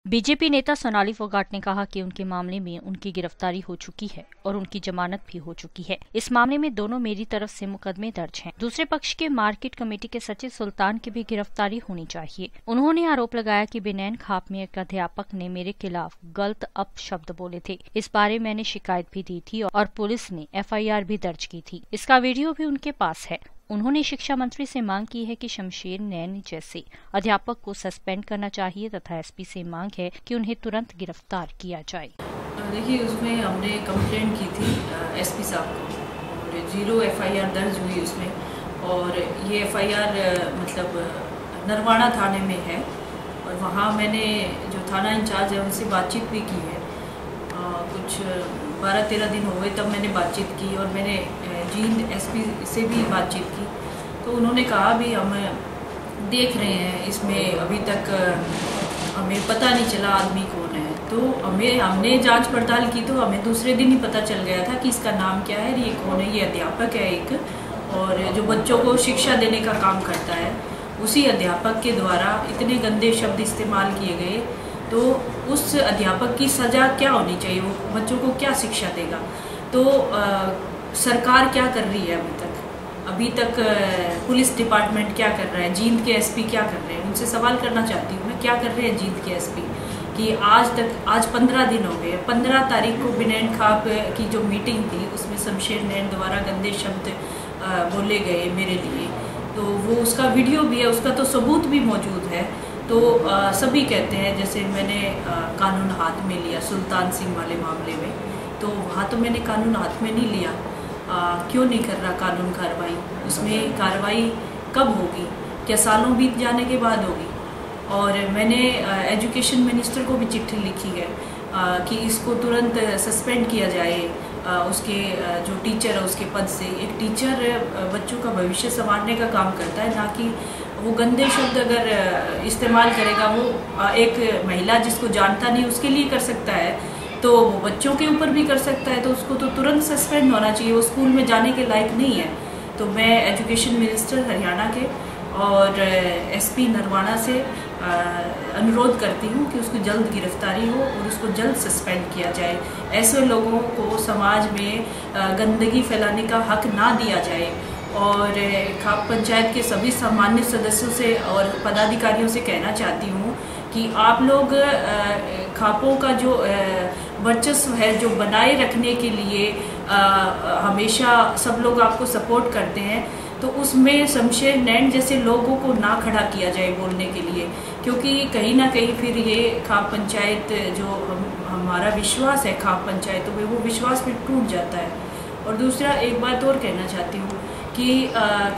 BJP नेता सोनाली फोगाट ने कहा कि उनके मामले में उनकी गिरफ्तारी हो चुकी है और उनकी जमानत भी हो चुकी है। इस मामले में दोनों मेरी तरफ से मुकदमे दर्ज हैं। दूसरे पक्ष के मार्केट कमेटी के सचिव सुल्तान की भी गिरफ्तारी होनी चाहिए। उन्होंने आरोप लगाया कि बिनैन खाप में एक अध्यापक ने मेरे खिलाफ गलत अपशब्द बोले थे। इस बारे मैंने शिकायत भी दी थी और पुलिस ने FIR भी दर्ज की थी। इसका वीडियो भी उनके पास है। उन्होंने शिक्षा मंत्री से मांग की है कि शमशेर नैन जैसे अध्यापक को सस्पेंड करना चाहिए तथा SP से मांग है कि उन्हें तुरंत गिरफ्तार किया जाए। देखिए, उसमें हमने कंप्लेंट की थी SP साहब को और 0 FIR दर्ज हुई उसमें, और ये FIR मतलब नरवाना थाने में है और वहाँ मैंने जो थाना इंचार्ज है उनसे बातचीत भी की है। कुछ 12-13 दिन हो गए तब मैंने बातचीत की और मैंने जींद SP से भी बातचीत की, तो उन्होंने कहा भी हम देख रहे हैं, इसमें अभी तक हमें पता नहीं चला आदमी कौन है। तो हमने जांच पड़ताल की तो हमें दूसरे दिन ही पता चल गया था कि इसका नाम क्या है, ये कौन है। ये अध्यापक है एक, और जो बच्चों को शिक्षा देने का काम करता है, उसी अध्यापक के द्वारा इतने गंदे शब्द इस्तेमाल किए गए। तो उस अध्यापक की सज़ा क्या होनी चाहिए, वो बच्चों को क्या शिक्षा देगा। तो सरकार क्या कर रही है अभी तक पुलिस डिपार्टमेंट क्या कर रहा है, जींद के SP क्या कर रहे हैं, उनसे सवाल करना चाहती हूँ मैं, क्या कर रहे हैं जींद के SP कि आज 15 दिन हो गए। 15 तारीख को बिनैन खाप की जो मीटिंग थी उसमें शमशेर नैन द्वारा गंदे शब्द बोले गए मेरे लिए, तो वो उसका वीडियो भी है, उसका तो सबूत भी मौजूद है। तो सभी कहते हैं, जैसे मैंने कानून हाथ में लिया सुल्तान सिंह वाले मामले में, तो वहाँ तो मैंने कानून हाथ में नहीं लिया। क्यों नहीं कर रहा कानून कार्रवाई? उसमें कार्रवाई कब होगी? क्या सालों बीत जाने के बाद होगी? और मैंने एजुकेशन मिनिस्टर को भी चिट्ठी लिखी है कि इसको तुरंत सस्पेंड किया जाए, उसके जो टीचर है उसके पद से। एक टीचर बच्चों का भविष्य संवारने का काम करता है, ना कि वो गंदे शब्द अगर इस्तेमाल करेगा। वो एक महिला जिसको जानता नहीं उसके लिए कर सकता है, तो वो बच्चों के ऊपर भी कर सकता है, तो उसको तो तुरंत सस्पेंड होना चाहिए। वो स्कूल में जाने के लायक नहीं है। तो मैं एजुकेशन मिनिस्टर हरियाणा के और SP नरवाना से अनुरोध करती हूँ कि उसको जल्द गिरफ्तारी हो और उसको जल्द सस्पेंड किया जाए। ऐसे लोगों को समाज में गंदगी फैलाने का हक ना दिया जाए। और खाप पंचायत के सभी सामान्य सदस्यों से और पदाधिकारियों से कहना चाहती हूँ कि आप लोग खापों का जो वर्चस्व है जो बनाए रखने के लिए हमेशा सब लोग आपको सपोर्ट करते हैं, तो उसमें शमशेर नैन जैसे लोगों को ना खड़ा किया जाए बोलने के लिए, क्योंकि कहीं ना कहीं फिर ये खाप पंचायत जो हमारा विश्वास है खाप पंचायतों में, वो विश्वास फिर टूट जाता है। और दूसरा एक बात और कहना चाहती हूँ कि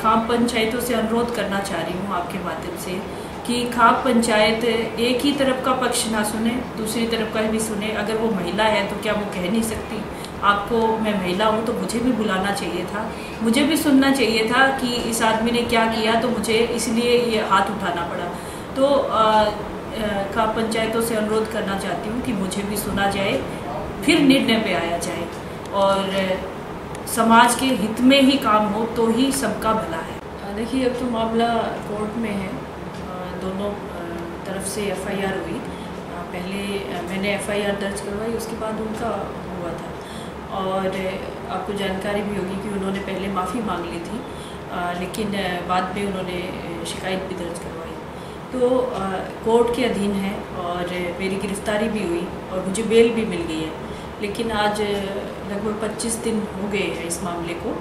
खाप पंचायतों से अनुरोध करना चाह रही हूँ आपके माध्यम से कि खाप पंचायत एक ही तरफ का पक्ष ना सुने, दूसरी तरफ का भी सुने। अगर वो महिला है तो क्या वो कह नहीं सकती आपको मैं महिला हूँ, तो मुझे भी बुलाना चाहिए था, मुझे भी सुनना चाहिए था कि इस आदमी ने क्या किया, तो मुझे इसलिए ये हाथ उठाना पड़ा। तो खाप पंचायतों से अनुरोध करना चाहती हूँ कि मुझे भी सुना जाए, फिर निर्णय पे आया जाए और समाज के हित में ही काम हो तो ही सबका भला है। देखिए, अब तो मामला कोर्ट में है, दोनों तरफ से FIR हुई। पहले मैंने FIR दर्ज करवाई, उसके बाद उनका हुआ था। और आपको जानकारी भी होगी कि उन्होंने पहले माफ़ी मांग ली थी, लेकिन बाद में उन्होंने शिकायत भी दर्ज करवाई। तो कोर्ट के अधीन है और मेरी गिरफ्तारी भी हुई और मुझे बेल भी मिल गई है। लेकिन आज लगभग 25 दिन हो गए हैं इस मामले को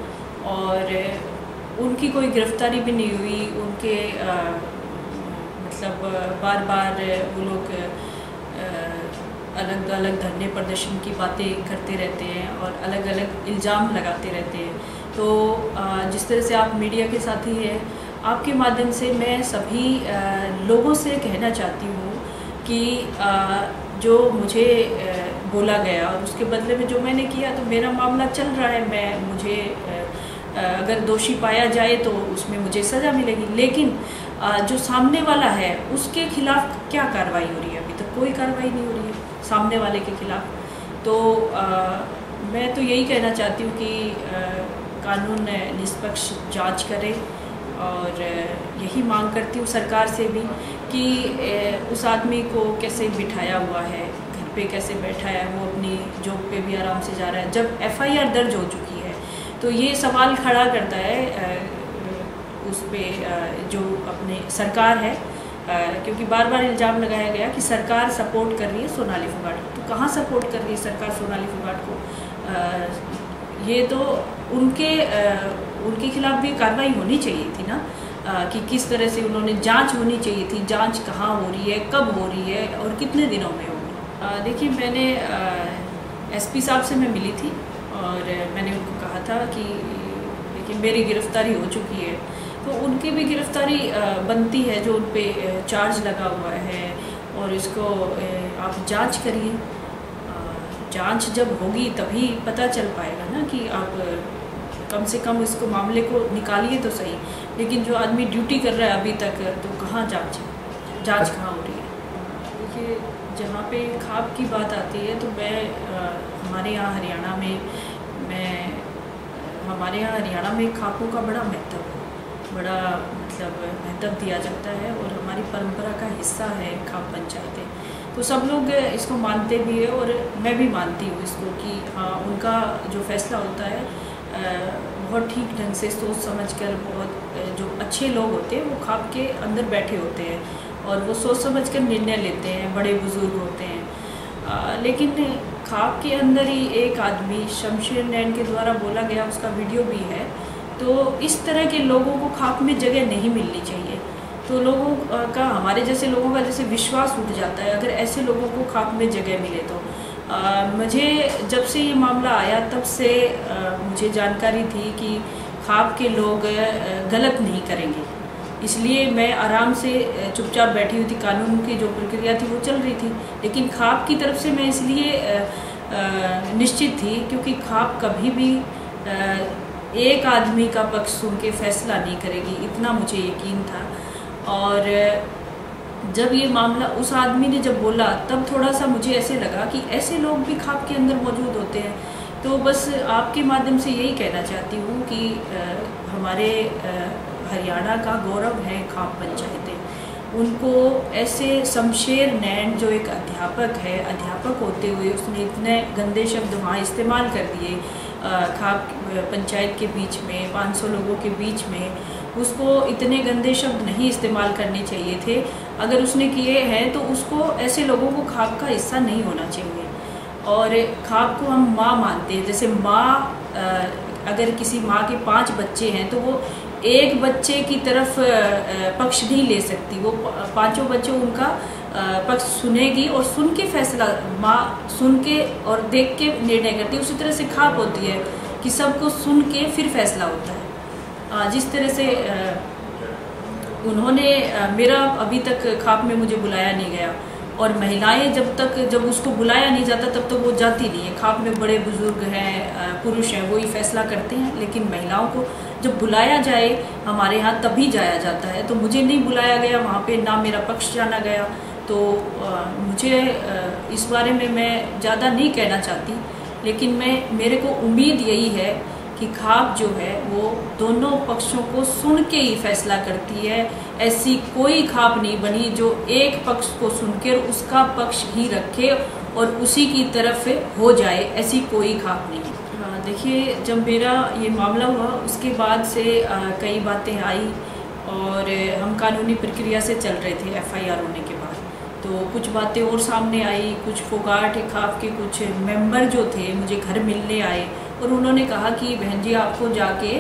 और उनकी कोई गिरफ्तारी भी नहीं हुई। उनके मतलब बार बार वो लोग अलग अलग धरने प्रदर्शन की बातें करते रहते हैं और अलग अलग इल्ज़ाम लगाते रहते हैं। तो जिस तरह से आप मीडिया के साथी हैं, आपके माध्यम से मैं सभी लोगों से कहना चाहती हूँ कि जो मुझे बोला गया और उसके बदले में जो मैंने किया, तो मेरा मामला चल रहा है। मुझे अगर दोषी पाया जाए तो उसमें मुझे सज़ा मिलेगी, लेकिन जो सामने वाला है उसके खिलाफ क्या कार्रवाई हो रही है? अभी तक कोई कार्रवाई नहीं हो रही है सामने वाले के खिलाफ। तो मैं तो यही कहना चाहती हूँ कि कानून निष्पक्ष जांच करे और यही मांग करती हूँ सरकार से भी कि उस आदमी को कैसे बिठाया हुआ है, घर पे कैसे बैठा है, वो अपनी जॉब पे भी आराम से जा रहा है, जब FIR दर्ज हो चुकी है। तो ये सवाल खड़ा करता है उस पर जो अपने सरकार है, क्योंकि बार बार इल्ज़ाम लगाया गया कि सरकार सपोर्ट कर रही है सोनाली फोगाट को। तो कहाँ सपोर्ट कर रही है सरकार सोनाली फोगाट को? ये तो उनके खिलाफ भी कार्रवाई होनी चाहिए थी ना, कि किस तरह से उन्होंने जांच होनी चाहिए थी। जांच कहाँ हो रही है, कब हो रही है और कितने दिनों में होगी? देखिए, मैंने SP साहब से मैं मिली थी और मैंने उनको कहा था कि देखिए मेरी गिरफ्तारी हो चुकी है, तो उनकी भी गिरफ्तारी बनती है जो उन पर चार्ज लगा हुआ है, और इसको आप जांच करिए। जांच जब होगी तभी पता चल पाएगा ना कि आप कम से कम इसको मामले को निकालिए तो सही। लेकिन जो आदमी ड्यूटी कर रहा है अभी तक, तो कहाँ जांच कहाँ हो रही है? देखिए, जहाँ पे खाप की बात आती है तो मैं हमारे यहाँ हरियाणा में खापों का बड़ा महत्व है, बड़ा महत्व दिया जाता है और हमारी परंपरा का हिस्सा है खाप पंचायतें। तो सब लोग इसको मानते भी है और मैं भी मानती हूँ इसको कि हाँ, उनका जो फैसला होता है बहुत ठीक ढंग से सोच समझकर, बहुत जो अच्छे लोग होते हैं वो खाप के अंदर बैठे होते हैं और वो सोच समझकर निर्णय लेते हैं, बड़े बुजुर्ग होते हैं। लेकिन खाप के अंदर ही एक आदमी शमशेर नैन के द्वारा बोला गया, उसका वीडियो भी है। तो इस तरह के लोगों को खाप में जगह नहीं मिलनी चाहिए। तो लोगों का, हमारे जैसे लोगों का जैसे विश्वास उठ जाता है अगर ऐसे लोगों को खाप में जगह मिले। तो मुझे जब से ये मामला आया तब से मुझे जानकारी थी कि खाप के लोग गलत नहीं करेंगे, इसलिए मैं आराम से चुपचाप बैठी हुई थी। कानून की जो प्रक्रिया थी वो चल रही थी, लेकिन खाप की तरफ से मैं इसलिए निश्चित थी क्योंकि खाप कभी भी एक आदमी का पक्ष सुन के फैसला नहीं करेगी, इतना मुझे यकीन था। और जब ये मामला उस आदमी ने जब बोला तब थोड़ा सा मुझे ऐसे लगा कि ऐसे लोग भी खाप के अंदर मौजूद होते हैं। तो बस आपके माध्यम से यही कहना चाहती हूँ कि हमारे हरियाणा का गौरव है खाप पंचायतें। उनको ऐसे शमशेर नैन जो एक अध्यापक है, अध्यापक होते हुए उसने इतने गंदे शब्द वहाँ इस्तेमाल कर दिए खाप पंचायत के बीच में, 500 लोगों के बीच में, उसको इतने गंदे शब्द नहीं इस्तेमाल करने चाहिए थे। अगर उसने किए हैं तो उसको, ऐसे लोगों को खाप का हिस्सा नहीं होना चाहिए। और खाप को हम माँ मानते हैं, जैसे माँ अगर किसी माँ के 5 बच्चे हैं तो वो एक बच्चे की तरफ पक्ष नहीं ले सकती, वो 5 बच्चों उनका पक्ष सुनेगी और सुन के फैसला, माँ सुन के और देख के निर्णय करती है। उसी तरह से खाप होती है कि सबको सुन के फिर फैसला होता है। जिस तरह से उन्होंने, मेरा अभी तक खाप में मुझे बुलाया नहीं गया, और महिलाएं जब उसको बुलाया नहीं जाता तब तो वो जाती नहीं है। खाप में बड़े बुजुर्ग हैं, पुरुष हैं, वो ही फैसला करते हैं, लेकिन महिलाओं को जब बुलाया जाए हमारे यहाँ तभी जाया जाता है। तो मुझे नहीं बुलाया गया वहाँ पे, ना मेरा पक्ष जाना गया। तो मुझे इस बारे में मैं ज़्यादा नहीं कहना चाहती, लेकिन मेरे को उम्मीद यही है कि खाप जो है वो दोनों पक्षों को सुन के ही फैसला करती है। ऐसी कोई खाप नहीं बनी जो एक पक्ष को सुनकर उसका पक्ष ही रखे और उसी की तरफ हो जाए, ऐसी कोई खाप नहीं। देखिए, जब मेरा ये मामला हुआ उसके बाद से कई बातें आई और हम कानूनी प्रक्रिया से चल रहे थे FIR होने के बाद। तो कुछ बातें और सामने आई, कुछ फोगाट खाप के कुछ मेंबर जो थे मुझे घर मिलने आए और उन्होंने कहा कि बहन जी आपको जाके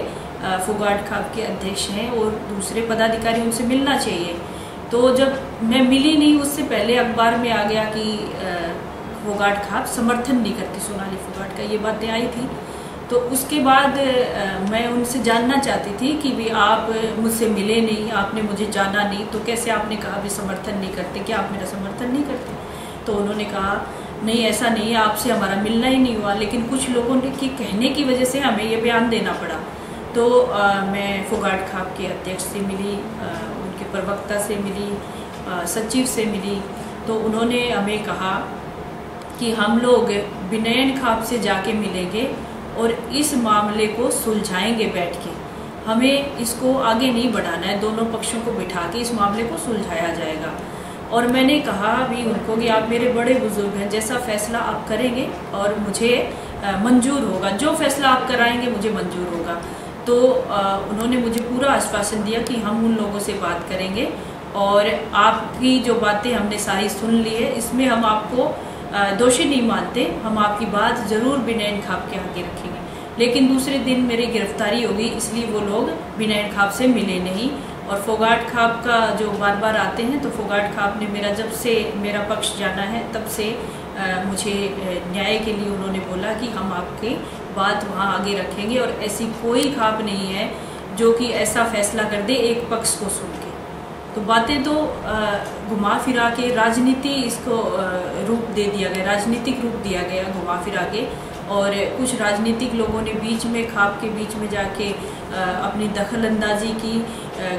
फोगाट खाप के अध्यक्ष हैं और दूसरे पदाधिकारी उनसे मिलना चाहिए। तो जब मैं मिली नहीं, उससे पहले अखबार में आ गया कि फोगाट खाप समर्थन नहीं करती सोनाली फोगाट का, ये बातें आई थी। तो उसके बाद मैं उनसे जानना चाहती थी कि भी आप मुझसे मिले नहीं, आपने मुझे जाना नहीं, तो कैसे आपने कहा भी समर्थन नहीं करते, क्या आप मेरा समर्थन नहीं करते? तो उन्होंने कहा नहीं, ऐसा नहीं है, आपसे हमारा मिलना ही नहीं हुआ, लेकिन कुछ लोगों ने की कहने की वजह से हमें ये बयान देना पड़ा। तो मैं फोगाट खाप के अध्यक्ष से मिली, उनके प्रवक्ता से मिली, सचिव से मिली। तो उन्होंने हमें कहा कि हम लोग विनयन खाप से जाके मिलेंगे और इस मामले को सुलझाएंगे बैठ के। हमें इसको आगे नहीं बढ़ाना है, दोनों पक्षों को बिठा के इस मामले को सुलझाया जाएगा। और मैंने कहा भी उनको कि आप मेरे बड़े बुजुर्ग हैं, जैसा फैसला आप करेंगे और मुझे मंजूर होगा, जो फैसला आप कराएंगे मुझे मंजूर होगा। तो उन्होंने मुझे पूरा आश्वासन दिया कि हम उन लोगों से बात करेंगे और आपकी जो बातें हमने सारी सुन ली है, इसमें हम आपको दोषी नहीं मानते, हम आपकी बात ज़रूर बिना इंखाब के आगे रखेंगे। लेकिन दूसरे दिन मेरी गिरफ्तारी होगी, इसलिए वो लोग बिना इंखाब से मिले नहीं। और फोगाट खाब का जो बार बार आते हैं, तो फोगाट खाब ने जब से मेरा पक्ष जाना है तब से मुझे न्याय के लिए उन्होंने बोला कि हम आपकी बात वहाँ आगे रखेंगे और ऐसी कोई खाब नहीं है जो कि ऐसा फैसला कर दे एक पक्ष को सुन के। तो बातें तो घुमा फिरा के राजनीति इसको रूप दे दिया गया, राजनीतिक रूप दिया गया घुमा फिरा के। और कुछ राजनीतिक लोगों ने बीच में खाब के बीच में जाके अपनी दखल अंदाजी की,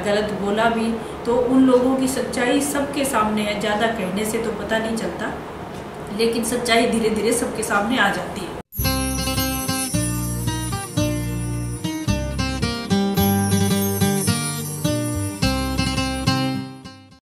गलत बोला भी। तो उन लोगों की सच्चाई सबके सामने है, ज़्यादा कहने से तो पता नहीं चलता, लेकिन सच्चाई धीरे धीरे सबके सामने आ जाती है।